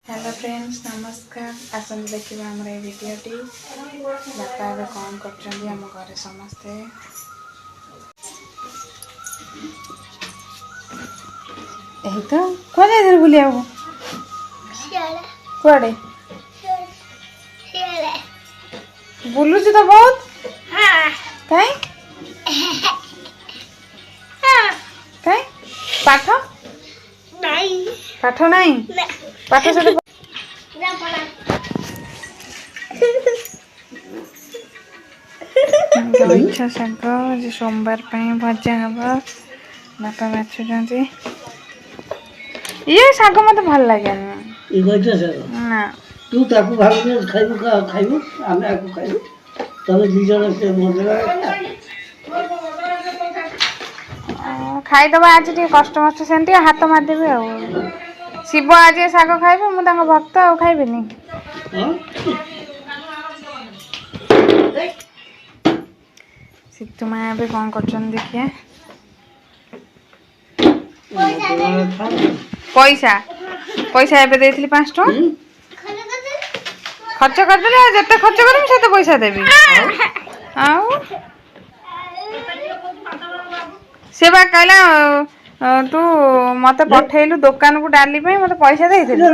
hello friends नमस्कार आसन देखिए आमर ये भिडटी बापा ए कौन कर आम घर समस्ते यही तो कौन जाइए बुलिया कुआड़े बुलुचु तो बहुत कहीं कहीं पाठ पाठ नहीं पाठ से गईछा शाग आज सोमवार भजा हम बापा बाछुं ये शाग मत भल लगे ना तू ताकू भाग खाइबू खाइबू आमे आकू खाइबू तबे दी जण से मजे खाईदब आज टे कष्ट मस्त से हाथ मारदेवी आ शिव आज शाग खाइबे मु भक्त आ खाइबेनी सीतु माँ ए कौन कर देखिए पैसा पैसा एबे देइथिली 5 टका खर्च करदेले जते खर्च करम सेते पैसा देबी आउ से बा कहला तू मत पठेलु दुकान को डाली पे मत पैसा देइथिलु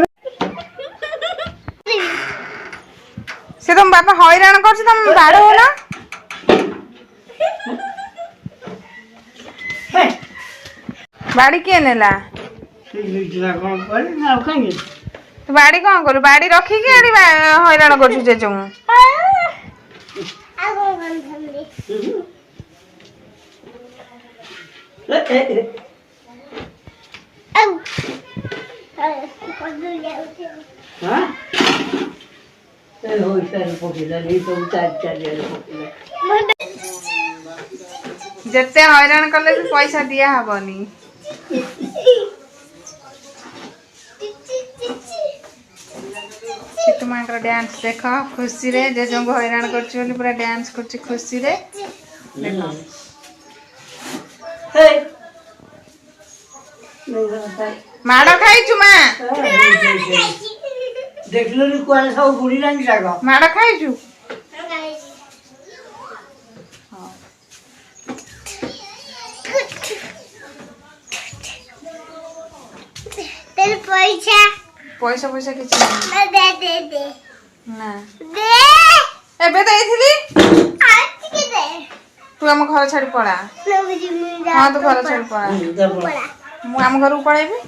से तुम बापा हैरान करछ तुम बाड़ हो ना बाड़ी के नेला तो बाड़ी कौन करू बाड़ी रखी के आड़ी हैरान करछु जेजो जेते हैरान कले पैसा दिया हबनी सीतुमाकर डांस देख खुशी रे जेजो हैरान कर पूरा डांस कर खुशी रे देखो माड़ खाइचु माँ देखलो नी कोन सब बुढ़ी लानी जागा माड़ खाइचु तेरे पैसा पैसा पैसा किछ नहीं दे दे दे ना दे एबे देइथिली आज के दे तू हम घर छाड़ी पड़ा हां तू घर छाड़ी पड़ा पड़ा मु हम घर पळाइबी